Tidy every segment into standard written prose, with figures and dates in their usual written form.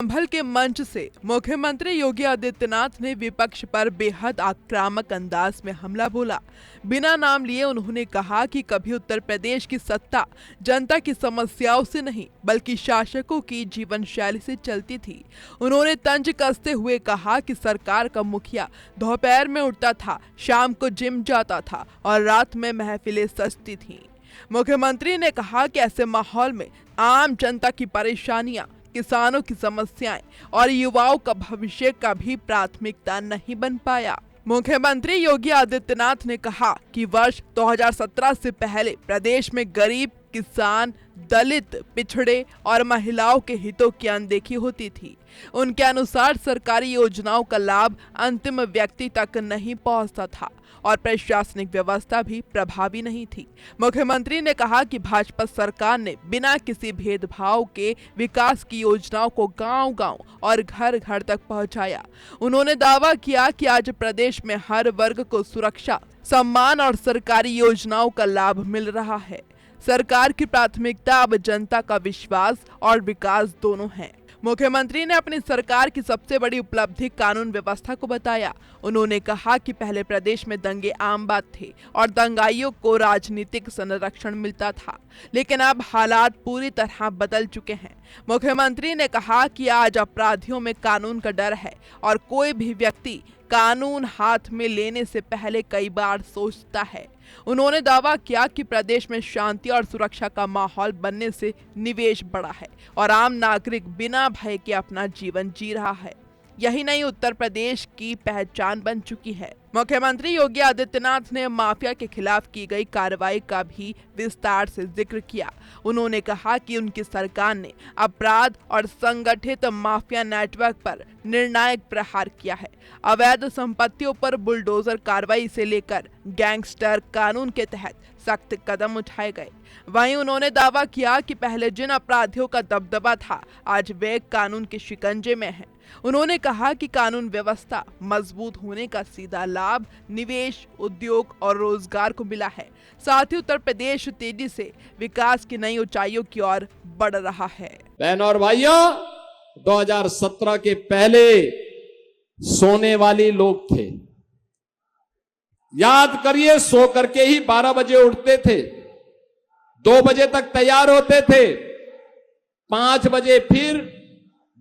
संभल के मंच से मुख्यमंत्री योगी आदित्यनाथ ने विपक्ष पर बेहद आक्रामक अंदाज में हमला बोला। बिना नाम लिए उन्होंने कहा कि कभी उत्तर प्रदेश की सत्ता जनता की समस्याओं से नहीं बल्कि शासकों की जीवन शैली से चलती थी। उन्होंने तंज कसते हुए कहा कि सरकार का मुखिया दोपहर में उठता था, शाम को जिम जाता था और रात में महफिलें सजती थीं। मुख्यमंत्री ने कहा कि ऐसे माहौल में आम जनता की परेशानियां, किसानों की समस्याएं और युवाओं का भविष्य का भी प्राथमिकता नहीं बन पाया। मुख्यमंत्री योगी आदित्यनाथ ने कहा कि वर्ष 2017 से पहले प्रदेश में गरीब, किसान, दलित, पिछड़े और महिलाओं के हितों की अनदेखी होती थी। उनके अनुसार सरकारी योजनाओं का लाभ अंतिम व्यक्ति तक नहीं पहुंचता था और प्रशासनिक व्यवस्था भी प्रभावी नहीं थी। मुख्यमंत्री ने कहा कि भाजपा सरकार ने बिना किसी भेदभाव के विकास की योजनाओं को गांव-गांव और घर-घर तक पहुंचाया। उन्होंने दावा किया कि आज प्रदेश में हर वर्ग को सुरक्षा, सम्मान और सरकारी योजनाओं का लाभ मिल रहा है। सरकार की प्राथमिकता अब जनता का विश्वास और विकास दोनों है। मुख्यमंत्री ने अपनी सरकार की सबसे बड़ी उपलब्धि कानून व्यवस्था को बताया। उन्होंने कहा कि पहले प्रदेश में दंगे आम बात थे और दंगाइयों को राजनीतिक संरक्षण मिलता था, लेकिन अब हालात पूरी तरह बदल चुके हैं। मुख्यमंत्री ने कहा कि आज अपराधियों में कानून का डर है और कोई भी व्यक्ति कानून हाथ में लेने से पहले कई बार सोचता है। उन्होंने दावा किया कि प्रदेश में शांति और सुरक्षा का माहौल बनने से निवेश बढ़ा है और आम नागरिक बिना भय के अपना जीवन जी रहा है। यही नहीं, उत्तर प्रदेश की पहचान बन चुकी है। मुख्यमंत्री योगी आदित्यनाथ ने माफिया के खिलाफ की गई कार्रवाई का भी विस्तार से जिक्र किया। उन्होंने कहा कि उनकी सरकार ने अपराध और संगठित माफिया नेटवर्क पर निर्णायक प्रहार किया है। अवैध संपत्तियों पर बुलडोजर कार्रवाई से लेकर गैंगस्टर कानून के तहत सख्त कदम उठाए गए। वहीं उन्होंने दावा किया कि पहले जिन अपराधियों का दबदबा था, आज वे कानून के शिकंजे में हैं। उन्होंने कहा कि कानून व्यवस्था मजबूत होने का सीधा लाभ निवेश, उद्योग और रोजगार को मिला है। साथ ही उत्तर प्रदेश तेजी से विकास की नई ऊंचाइयों की ओर बढ़ रहा है। बहनों और भाइयों, 2017 के पहले सोने वाले लोग थे। याद करिए, सो करके ही 12 बजे उठते थे, 2 बजे तक तैयार होते थे, 5 बजे फिर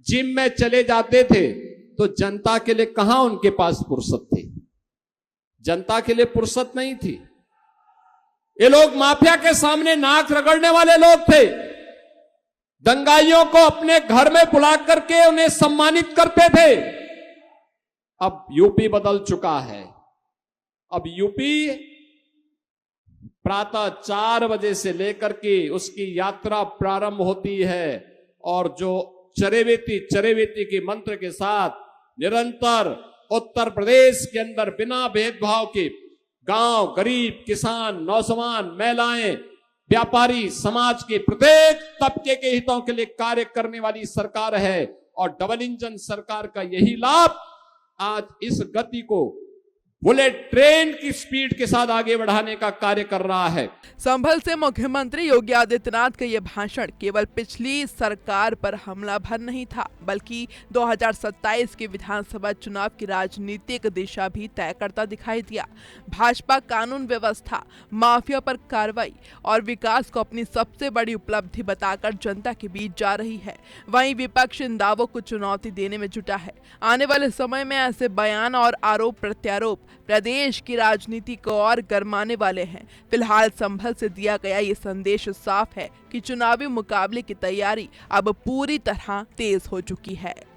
जिम में चले जाते थे। तो जनता के लिए कहां उनके पास फुर्सत थी? जनता के लिए फुर्सत नहीं थी। ये लोग माफिया के सामने नाक रगड़ने वाले लोग थे। दंगाइयों को अपने घर में बुला करके उन्हें सम्मानित करते थे। अब यूपी बदल चुका है। अब यूपी प्रातः 4 बजे से लेकर के उसकी यात्रा प्रारंभ होती है और जो चरेवेती के मंत्र के साथ निरंतर उत्तर प्रदेश के अंदर बिना भेदभाव के गांव, गरीब, किसान, नौजवान, महिलाएं, व्यापारी, समाज के प्रत्येक तबके के हितों के लिए कार्य करने वाली सरकार है। और डबल इंजन सरकार का यही लाभ आज इस गति को बुलेट ट्रेन की स्पीड के साथ आगे बढ़ाने का कार्य कर रहा है। संभल से मुख्यमंत्री योगी आदित्यनाथ का यह भाषण केवल पिछली सरकार पर हमला भर नहीं था, बल्कि 2027 के विधानसभा चुनाव की राजनीतिक दिशा भी तय करता दिखाई दिया। भाजपा कानून व्यवस्था, माफिया पर कार्रवाई और विकास को अपनी सबसे बड़ी उपलब्धि बताकर जनता के बीच जा रही है। वहीं विपक्ष इन दावों को चुनौती देने में जुटा है। आने वाले समय में ऐसे बयान और आरोप प्रत्यारोप प्रदेश की राजनीति को और गरमाने वाले हैं। फिलहाल संभल से दिया गया ये संदेश साफ है कि चुनावी मुकाबले की तैयारी अब पूरी तरह तेज हो चुकी है।